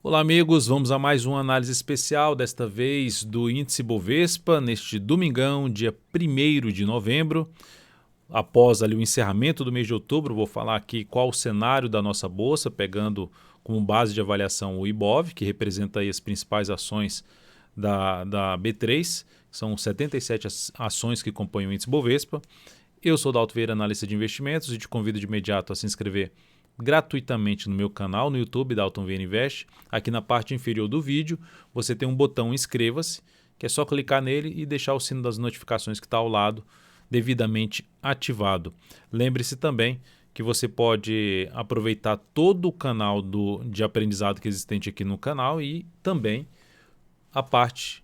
Olá, amigos. Vamos a mais uma análise especial, desta vez do índice Bovespa, neste domingão, dia 1º de novembro. Após ali o encerramento do mês de outubro, vou falar aqui qual o cenário da nossa bolsa, pegando como base de avaliação o Ibov, que representa aí as principais ações da B3, são 77 ações que compõem o índice Bovespa. Eu sou Dalton Vieira, analista de investimentos, e te convido de imediato a se inscrever gratuitamente no meu canal no YouTube, Dalton Vieira Invest. Aqui na parte inferior do vídeo você tem um botão inscreva-se, que é só clicar nele e deixar o sino das notificações que está ao lado devidamente ativado. Lembre-se também que você pode aproveitar todo o canal de aprendizado que é existente aqui no canal e também a parte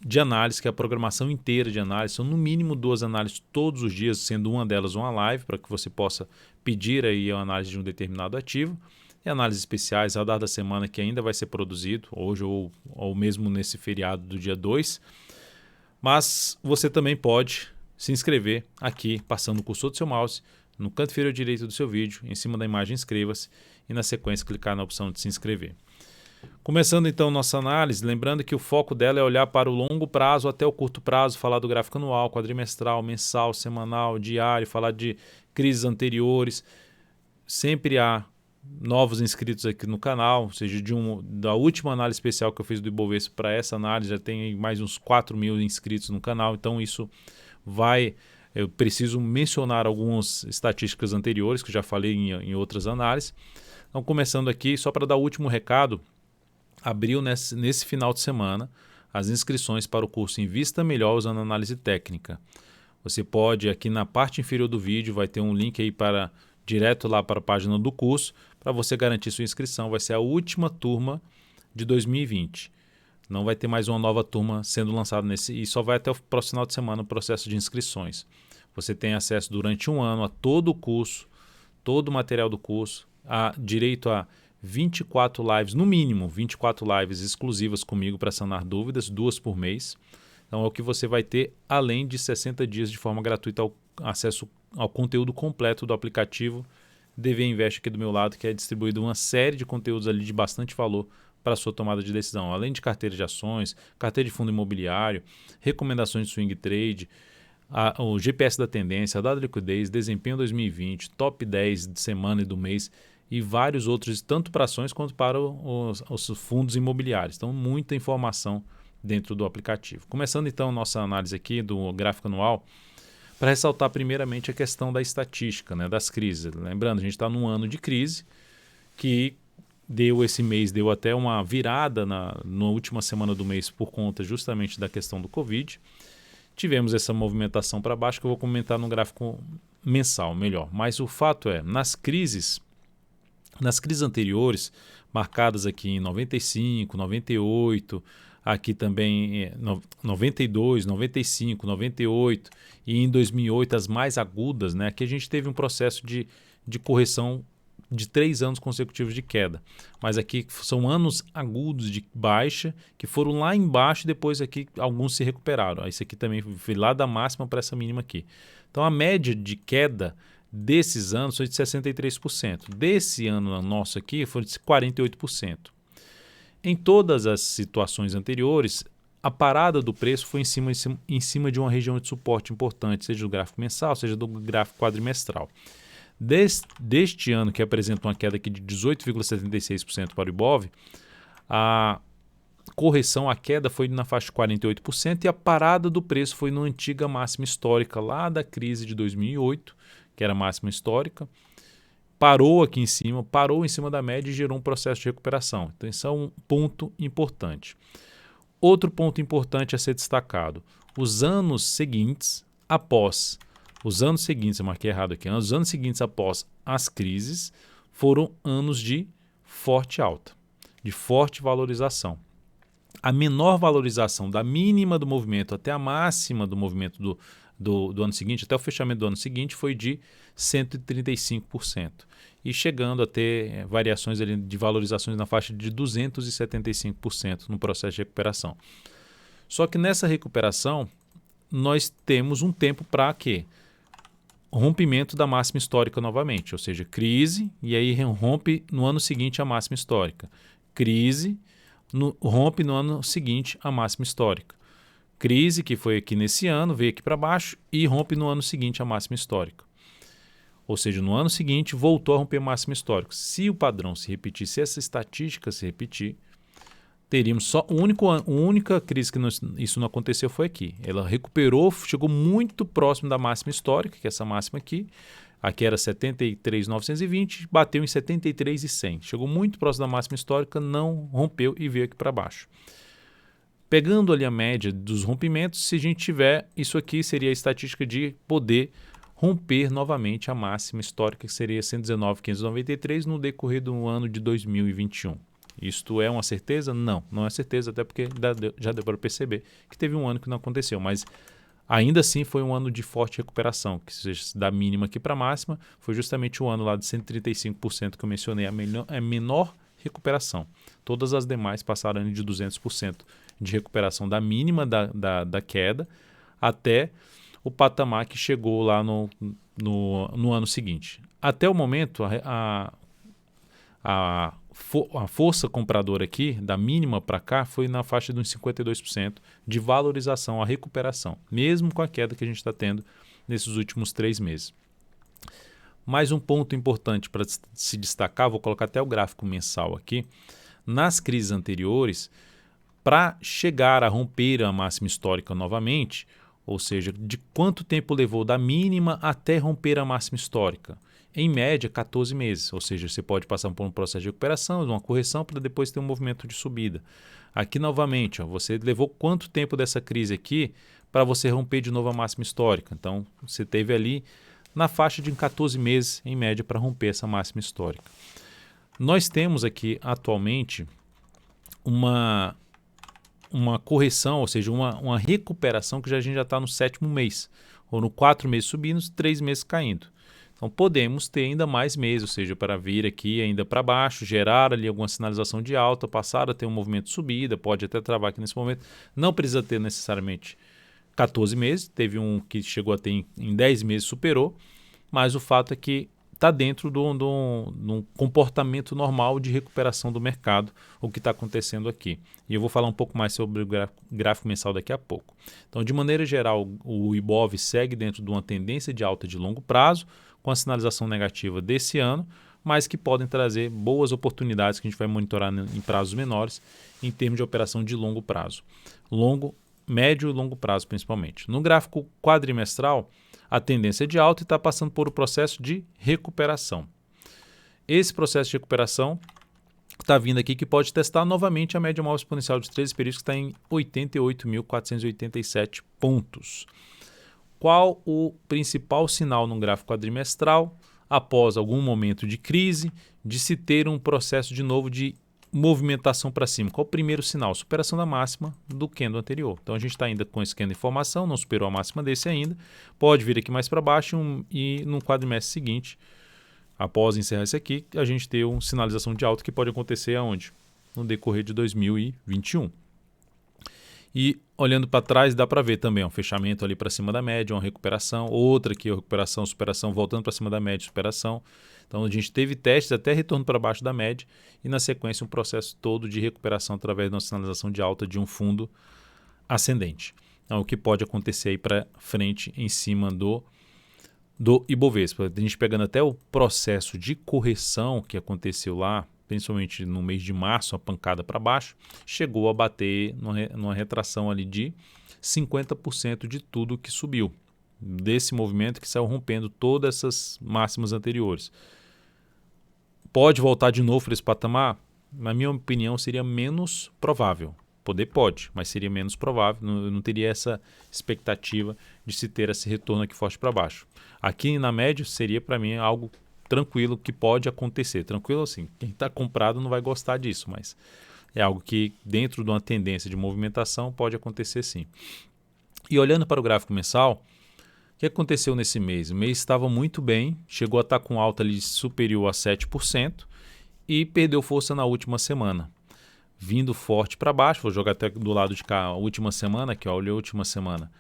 de análise, que é a programação inteira de análise. São no mínimo 2 análises todos os dias, sendo uma delas uma live, para que você possa pedir aí a análise de um determinado ativo. E análises especiais, radar da semana, que ainda vai ser produzido hoje ou mesmo nesse feriado do dia 2. Mas você também pode se inscrever aqui, passando o cursor do seu mouse, no canto inferior direito do seu vídeo, em cima da imagem inscreva-se e na sequência clicar na opção de se inscrever. Começando então nossa análise, lembrando que o foco dela é olhar para o longo prazo até o curto prazo, falar do gráfico anual, quadrimestral, mensal, semanal, diário, falar de crises anteriores. Sempre há novos inscritos aqui no canal, ou seja, da última análise especial que eu fiz do Ibovespa para essa análise, já tem mais uns 4.000 inscritos no canal, então eu preciso mencionar algumas estatísticas anteriores, que já falei em outras análises. Então, começando aqui, só para dar o último recado, abriu nesse final de semana as inscrições para o curso Invista Melhor usando análise técnica. Você pode, aqui na parte inferior do vídeo, vai ter um link aí direto lá para a página do curso, para você garantir sua inscrição. Vai ser a última turma de 2020. Não vai ter mais uma nova turma sendo lançada e só vai até o próximo final de semana o processo de inscrições. Você tem acesso durante um ano a todo o curso, todo o material do curso, direito a 24 lives, no mínimo 24 lives exclusivas comigo para sanar dúvidas, 2 por mês. Então é o que você vai ter, além de 60 dias de forma gratuita acesso ao conteúdo completo do aplicativo DV Invest aqui do meu lado, que é distribuído uma série de conteúdos ali de bastante valor para a sua tomada de decisão, além de carteira de ações, carteira de fundo imobiliário, recomendações de swing trade, o GPS da tendência, a dada liquidez, desempenho 2020, top 10 de semana e do mês, e vários outros, tanto para ações quanto para os fundos imobiliários. Então, muita informação dentro do aplicativo. Começando então nossa análise aqui do gráfico anual, para ressaltar primeiramente a questão da estatística, né, das crises. Lembrando, a gente está num ano de crise que esse mês deu até uma virada na última semana do mês por conta justamente da questão do Covid. Tivemos essa movimentação para baixo que eu vou comentar no gráfico mensal melhor. Mas o fato é, nas crises anteriores, marcadas aqui em 95, 98, aqui também 92, 95, 98 e em 2008 as mais agudas, né? Aqui a gente teve um processo de correção de 3 anos consecutivos de queda. Mas aqui são anos agudos de baixa que foram lá embaixo e depois aqui alguns se recuperaram. Isso aqui também foi lá da máxima para essa mínima aqui. Então a média de queda desses anos foi de 63%. Desse ano nosso aqui foi de 48%. Em todas as situações anteriores, a parada do preço foi em cima de uma região de suporte importante, seja do gráfico mensal, seja do gráfico quadrimestral. Deste ano, que apresenta uma queda aqui de 18,76% para o Ibov, a correção, a queda foi na faixa de 48% e a parada do preço foi na antiga máxima histórica lá da crise de 2008, que era a máxima histórica, parou aqui em cima, parou em cima da média e gerou um processo de recuperação. Então isso é um ponto importante. Outro ponto importante a ser destacado, os anos seguintes, eu marquei errado aqui, os anos seguintes após as crises foram anos de forte alta, de forte valorização. A menor valorização da mínima do movimento até a máxima do movimento do ano seguinte, até o fechamento do ano seguinte, foi de 135%. E chegando a ter variações ali de valorizações na faixa de 275% no processo de recuperação. Só que nessa recuperação, nós temos um tempo para quê? Rompimento da máxima histórica novamente, ou seja, crise, e aí rompe no ano seguinte a máxima histórica. crise, rompe no ano seguinte a máxima histórica. Crise, que foi aqui nesse ano, veio aqui para baixo e rompe no ano seguinte a máxima histórica. Ou seja, no ano seguinte voltou a romper a máxima histórica. Se o padrão se repetir, se essa estatística se repetir, teríamos só a única crise que isso não aconteceu foi aqui. Ela recuperou, chegou muito próximo da máxima histórica, que é essa máxima aqui. Aqui era 73.920, bateu em 73.100. Chegou muito próximo da máxima histórica, não rompeu e veio aqui para baixo. Pegando ali a média dos rompimentos, se a gente tiver isso aqui, seria a estatística de poder romper novamente a máxima histórica, que seria 119.593 no decorrer do ano de 2021. Isto é uma certeza? Não, não é certeza, até porque já deu para perceber que teve um ano que não aconteceu, mas ainda assim foi um ano de forte recuperação, que seja da mínima aqui para a máxima, foi justamente o ano lá de 135% que eu mencionei, a menor recuperação. Todas as demais passaram de 200% de recuperação da mínima da queda até o patamar que chegou lá no ano seguinte. Até o momento, a força compradora aqui, da mínima para cá, foi na faixa de uns 52% de valorização, a recuperação, mesmo com a queda que a gente está tendo nesses últimos 3 meses. Mais um ponto importante para se destacar, vou colocar até o gráfico mensal aqui. Nas crises anteriores, para chegar a romper a máxima histórica novamente, ou seja, de quanto tempo levou da mínima até romper a máxima histórica? Em média, 14 meses, ou seja, você pode passar por um processo de recuperação, uma correção, para depois ter um movimento de subida. Aqui novamente, você levou quanto tempo dessa crise aqui para você romper de novo a máxima histórica? Então, você teve ali na faixa de 14 meses, em média, para romper essa máxima histórica. Nós temos aqui, atualmente, uma correção, ou seja, uma recuperação que a gente já está no 7º mês, ou no 4 meses subindo, 3 meses caindo. Então podemos ter ainda mais meses, ou seja, para vir aqui ainda para baixo, gerar ali alguma sinalização de alta, passar a ter um movimento de subida, pode até travar aqui nesse momento. Não precisa ter necessariamente 14 meses, teve um que chegou a ter em 10 meses, superou, mas o fato é que está dentro de um comportamento normal de recuperação do mercado, o que está acontecendo aqui. E eu vou falar um pouco mais sobre o gráfico mensal daqui a pouco. Então, de maneira geral, o Ibov segue dentro de uma tendência de alta de longo prazo, com a sinalização negativa desse ano, mas que podem trazer boas oportunidades que a gente vai monitorar em prazos menores, em termos de operação de longo prazo. Médio e longo prazo, principalmente. No gráfico quadrimestral, a tendência é de alta e está passando por um processo de recuperação. Esse processo de recuperação está vindo aqui que pode testar novamente a média móvel exponencial de 13 períodos, que está em 88.487 pontos. Qual o principal sinal no gráfico quadrimestral, após algum momento de crise, de se ter um processo de novo de movimentação para cima? Qual o primeiro sinal? Superação da máxima do candle anterior. Então a gente está ainda com esse candle em formação, não superou a máxima desse ainda, pode vir aqui mais para baixo e no quadrimestre seguinte, após encerrar esse aqui, a gente ter uma sinalização de alta que pode acontecer aonde? No decorrer de 2021. E olhando para trás dá para ver também um fechamento ali para cima da média, uma recuperação, outra aqui, recuperação, superação, voltando para cima da média, superação. Então a gente teve testes até retorno para baixo da média e na sequência um processo todo de recuperação através de uma sinalização de alta de um fundo ascendente. Então o que pode acontecer aí para frente em cima do Ibovespa. A gente pegando até o processo de correção que aconteceu lá, principalmente no mês de março, a pancada para baixo, chegou a bater numa retração ali de 50% de tudo que subiu, desse movimento que saiu rompendo todas essas máximas anteriores. Pode voltar de novo para esse patamar? Na minha opinião, seria menos provável. Poder pode, mas seria menos provável, não teria essa expectativa de se ter esse retorno aqui forte para baixo. Aqui na média seria para mim algo tranquilo que pode acontecer. Tranquilo assim, quem está comprado não vai gostar disso, mas é algo que dentro de uma tendência de movimentação pode acontecer sim. E olhando para o gráfico mensal, o que aconteceu nesse mês? O mês estava muito bem, chegou a estar com alta ali superior a 7% e perdeu força na última semana. Vindo forte para baixo, vou jogar até do lado de cá a última semana, aqui ó, olha a última semana.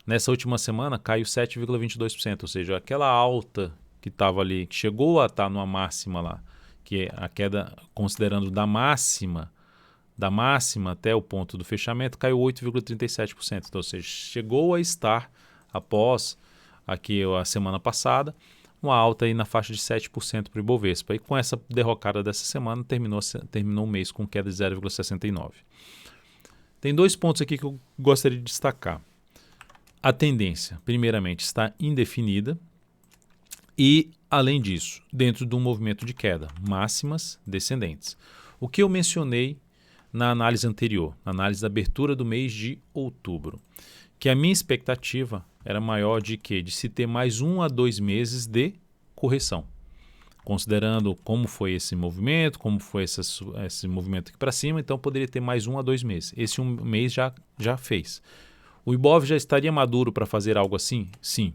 Nessa última semana caiu 7,22%, ou seja, aquela alta que estava ali, que chegou a estar numa máxima lá que a queda, considerando da máxima até o ponto do fechamento, caiu 8,37%. Então, ou seja, chegou a estar, após aqui a semana passada, uma alta aí na faixa de 7% para o Ibovespa. E com essa derrocada dessa semana, terminou o mês com queda de 0,69%. Tem dois pontos aqui que eu gostaria de destacar. A tendência, primeiramente, está indefinida e, além disso, dentro de um movimento de queda, máximas descendentes. O que eu mencionei na análise anterior, na análise da abertura do mês de outubro, que a minha expectativa era maior de quê? De se ter mais 1 a 2 meses de correção. Considerando como foi esse movimento, como foi esse movimento aqui para cima, então poderia ter mais 1 a 2 meses. Esse um mês já fez. O Ibov já estaria maduro para fazer algo assim? Sim.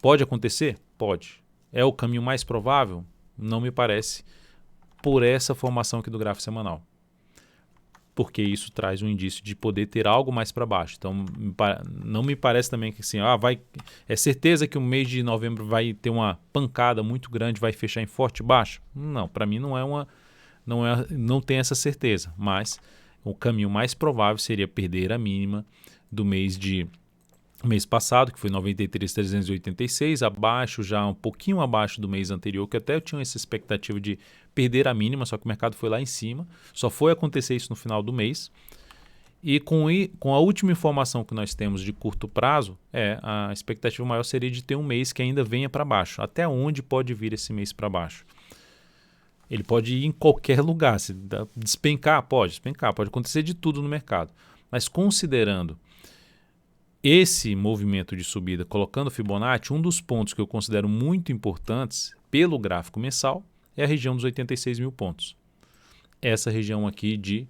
Pode acontecer? Pode. É o caminho mais provável? Não me parece, por essa formação aqui do gráfico semanal. Porque isso traz um indício de poder ter algo mais para baixo. Então, não me parece também que assim, é certeza que o mês de novembro vai ter uma pancada muito grande, vai fechar em forte baixa? Não, para mim não tem essa certeza, mas o caminho mais provável seria perder a mínima do mês passado, que foi 93.386, um pouquinho abaixo do mês anterior, que até eu tinha essa expectativa de perder a mínima, só que o mercado foi lá em cima, só foi acontecer isso no final do mês. E com a última informação que nós temos de curto prazo, a expectativa maior seria de ter um mês que ainda venha para baixo. Até onde pode vir esse mês para baixo? Ele pode ir em qualquer lugar, despencar, pode acontecer de tudo no mercado. Mas considerando esse movimento de subida, colocando Fibonacci, um dos pontos que eu considero muito importantes pelo gráfico mensal é a região dos 86 mil pontos. Essa região aqui de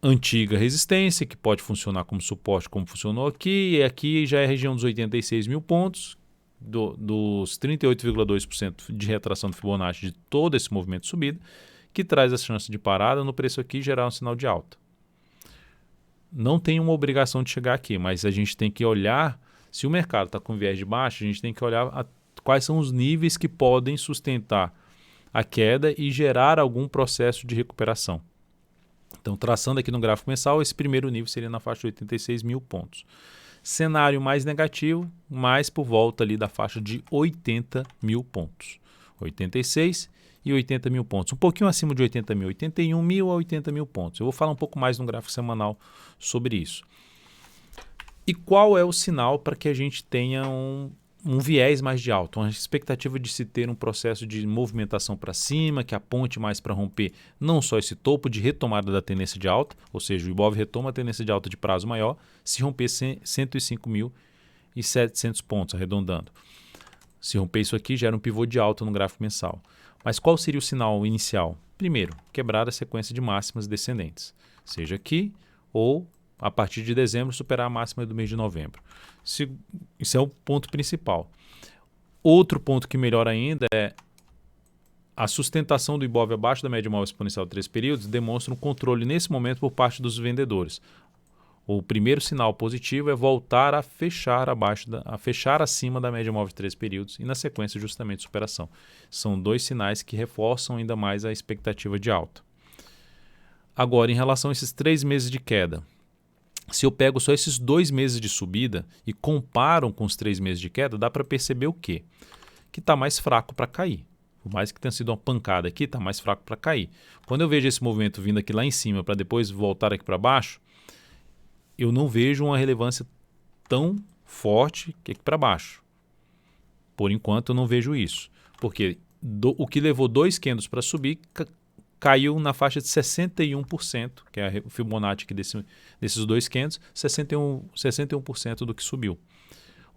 antiga resistência, que pode funcionar como suporte, como funcionou aqui, e aqui já é a região dos 86 mil pontos, dos 38,2% de retração do Fibonacci de todo esse movimento de subida, que traz a chance de parada no preço aqui e gerar um sinal de alta. Não tem uma obrigação de chegar aqui, mas a gente tem que olhar, se o mercado está com viés de baixa, a gente tem que olhar quais são os níveis que podem sustentar a queda e gerar algum processo de recuperação. Então, traçando aqui no gráfico mensal, esse primeiro nível seria na faixa de 86 mil pontos. Cenário mais negativo, mais por volta ali da faixa de 80 mil pontos. 86 e 80 mil pontos. Um pouquinho acima de 80 mil, 81 mil a 80 mil pontos. Eu vou falar um pouco mais no gráfico semanal sobre isso. E qual é o sinal para que a gente tenha um viés mais de alta, uma expectativa de se ter um processo de movimentação para cima, que aponte mais para romper não só esse topo de retomada da tendência de alta, ou seja, o Ibov retoma a tendência de alta de prazo maior, se romper 105.700 pontos, arredondando. Se romper isso aqui, gera um pivô de alta no gráfico mensal. Mas qual seria o sinal inicial? Primeiro, quebrar a sequência de máximas descendentes, seja aqui ou a partir de dezembro superar a máxima do mês de novembro. Isso é o ponto principal. Outro ponto que melhora ainda é a sustentação do Ibov abaixo da média móvel exponencial de 3 períodos demonstra um controle nesse momento por parte dos vendedores. O primeiro sinal positivo é voltar a fechar acima da média móvel de 3 períodos e na sequência justamente superação. São dois sinais que reforçam ainda mais a expectativa de alta. Agora, em relação a esses 3 meses de queda, se eu pego só esses 2 meses de subida e comparo com os 3 meses de queda, dá para perceber o quê? Que está mais fraco para cair. Por mais que tenha sido uma pancada aqui, está mais fraco para cair. Quando eu vejo esse movimento vindo aqui lá em cima para depois voltar aqui para baixo, eu não vejo uma relevância tão forte que aqui para baixo. Por enquanto eu não vejo isso. Porque o que levou 2 candles para subir caiu na faixa de 61%, que é a Fibonacci aqui desses 2 candles, 61% do que subiu.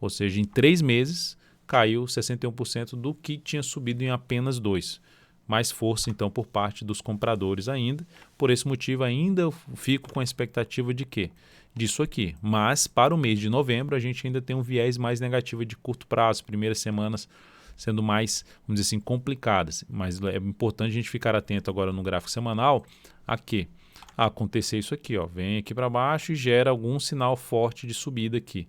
Ou seja, em 3 meses caiu 61% do que tinha subido em apenas 2. Mais força, então, por parte dos compradores ainda. Por esse motivo, ainda eu fico com a expectativa de quê? Disso aqui. Mas, para o mês de novembro, a gente ainda tem um viés mais negativo de curto prazo, primeiras semanas sendo mais, vamos dizer assim, complicadas. Mas é importante a gente ficar atento agora no gráfico semanal a quê? A acontecer isso aqui, ó, vem aqui para baixo e gera algum sinal forte de subida aqui.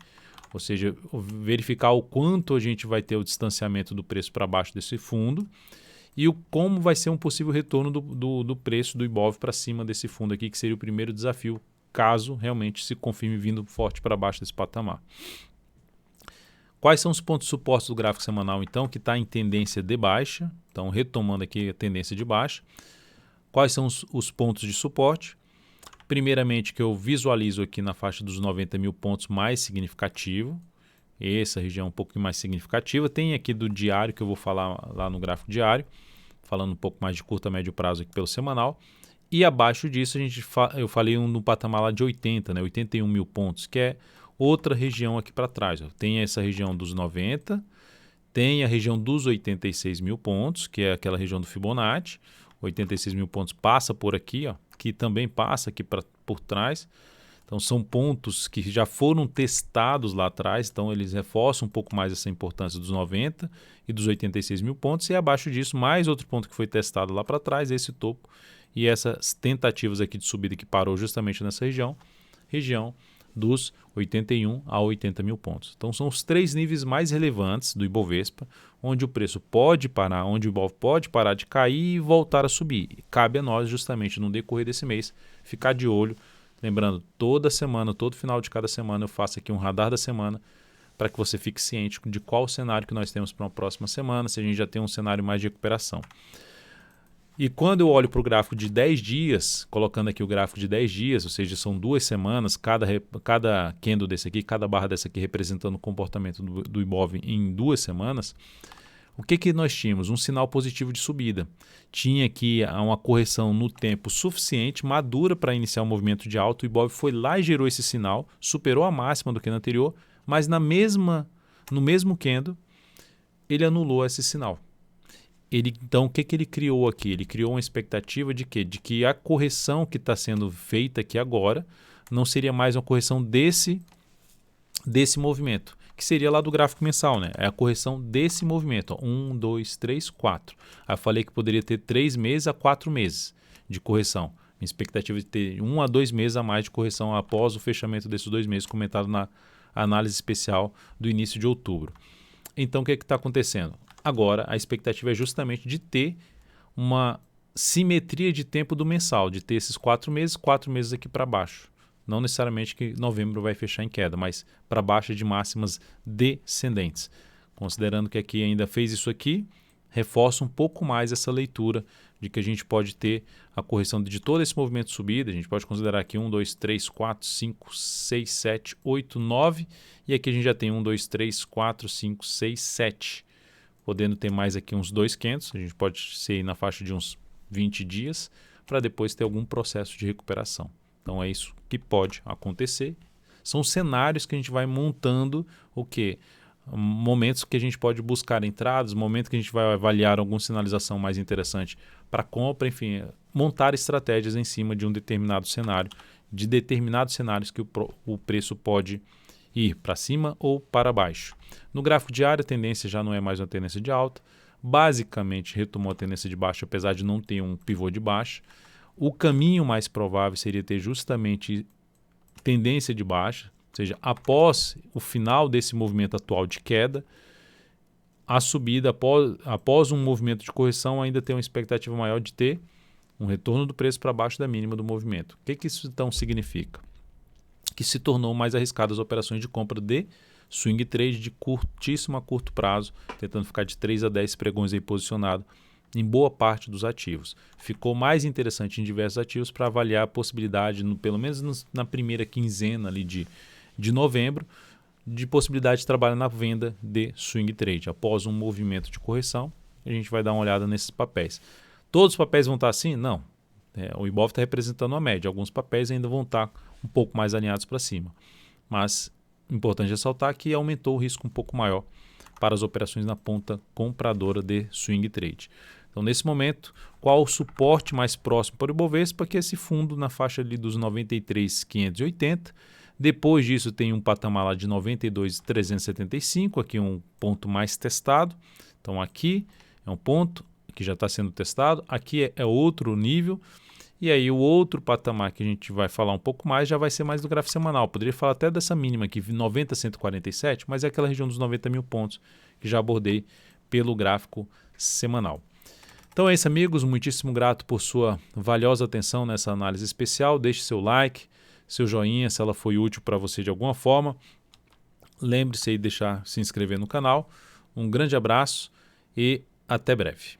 Ou seja, verificar o quanto a gente vai ter o distanciamento do preço para baixo desse fundo e como vai ser um possível retorno do preço do Ibov para cima desse fundo aqui, que seria o primeiro desafio, caso realmente se confirme vindo forte para baixo desse patamar. Quais são os pontos de suporte do gráfico semanal, então, que está em tendência de baixa? Então, retomando aqui a tendência de baixa. Quais são os pontos de suporte? Primeiramente, que eu visualizo aqui na faixa dos 90 mil pontos mais significativo. Essa região um pouco mais significativa. Tem aqui do diário, que eu vou falar lá no gráfico diário, falando um pouco mais de curto a médio prazo aqui pelo semanal. E abaixo disso, eu falei no patamar lá de 80, né? 81 mil pontos, que é outra região aqui para trás. Ó. Tem essa região dos 90, tem a região dos 86 mil pontos, que é aquela região do Fibonacci. 86 mil pontos passa por aqui, ó, que também passa aqui por trás. Então são pontos que já foram testados lá atrás, então eles reforçam um pouco mais essa importância dos 90 e dos 86 mil pontos. E abaixo disso, mais outro ponto que foi testado lá para trás, esse topo. E essas tentativas aqui de subida que parou justamente nessa região dos 81 a 80 mil pontos. Então são os 3 níveis mais relevantes do Ibovespa, onde o preço pode parar, onde o Ibov pode parar de cair e voltar a subir. E cabe a nós, justamente no decorrer desse mês, ficar de olho. Lembrando, toda semana, todo final de cada semana, eu faço aqui um radar da semana para que você fique ciente de qual cenário que nós temos para uma próxima semana, se a gente já tem um cenário mais de recuperação. E quando eu olho para o gráfico de 10 dias, colocando aqui o gráfico de 10 dias, ou seja, são 2 semanas, cada candle desse aqui, cada barra dessa aqui representando o comportamento do Ibov em 2 semanas, o que nós tínhamos? Um sinal positivo de subida. Tinha aqui uma correção no tempo suficiente, madura para iniciar um movimento de alta. O Ibov foi lá e gerou esse sinal, superou a máxima do que no anterior, mas no mesmo candle, ele anulou esse sinal. Então, o que ele criou aqui? Ele criou uma expectativa de quê? De que a correção que está sendo feita aqui agora não seria mais uma correção desse movimento, que seria lá do gráfico mensal, né? É a correção desse movimento. 1, 2, 3, 4. Aí eu falei que poderia ter 3 meses a 4 meses de correção. Minha expectativa é de ter 1 a 2 meses a mais de correção após o fechamento desses 2 meses, comentado na análise especial do início de outubro. Então, o que está acontecendo? Agora, a expectativa é justamente de ter uma simetria de tempo do mensal, de ter esses 4 meses aqui para baixo. Não necessariamente que novembro vai fechar em queda, mas para baixo de máximas descendentes. Considerando que aqui ainda fez isso aqui, reforça um pouco mais essa leitura de que a gente pode ter a correção de todo esse movimento de subida. A gente pode considerar aqui 1, 2, 3, 4, 5, 6, 7, 8, 9. E aqui a gente já tem 1, 2, 3, 4, 5, 6, 7. Podendo ter mais aqui uns 2,500, a gente pode ser na faixa de uns 20 dias, para depois ter algum processo de recuperação. Então é isso que pode acontecer. São cenários que a gente vai montando o quê? Momentos que a gente pode buscar entradas, momentos que a gente vai avaliar alguma sinalização mais interessante para compra, enfim, montar estratégias em cima de um determinado cenário, de determinados cenários que o preço pode ir para cima ou para baixo. No gráfico diário, a tendência já não é mais uma tendência de alta, basicamente retomou a tendência de baixa, apesar de não ter um pivô de baixa. O caminho mais provável seria ter justamente tendência de baixa, ou seja, após o final desse movimento atual de queda, a subida após um movimento de correção ainda tem uma expectativa maior de ter um retorno do preço para baixo da mínima do movimento. O que isso então significa? Que se tornou mais arriscado as operações de compra de swing trade de curtíssimo a curto prazo, tentando ficar de 3 a 10 pregões aí posicionado em boa parte dos ativos. Ficou mais interessante em diversos ativos para avaliar a possibilidade, pelo menos na primeira quinzena ali de novembro, de possibilidade de trabalhar na venda de swing trade. Após um movimento de correção, a gente vai dar uma olhada nesses papéis. Todos os papéis vão estar assim? Não. O Ibov está representando a média. Alguns papéis ainda vão estar um pouco mais alinhados para cima. Mas importante ressaltar que aumentou o risco um pouco maior para as operações na ponta compradora de swing trade. Então, nesse momento, qual o suporte mais próximo para o Ibovespa? Que é esse fundo na faixa ali dos 93.580. Depois disso, tem um patamar lá de 92.375, aqui um ponto mais testado. Então, aqui é um ponto que já está sendo testado. Aqui é outro nível. E aí o outro patamar que a gente vai falar um pouco mais já vai ser mais do gráfico semanal. Poderia falar até dessa mínima aqui, 90.147, mas é aquela região dos 90 mil pontos que já abordei pelo gráfico semanal. Então é isso, amigos, muitíssimo grato por sua valiosa atenção nessa análise especial. Deixe seu like, seu joinha, se ela foi útil para você de alguma forma. Lembre-se aí de se inscrever no canal. Um grande abraço e até breve.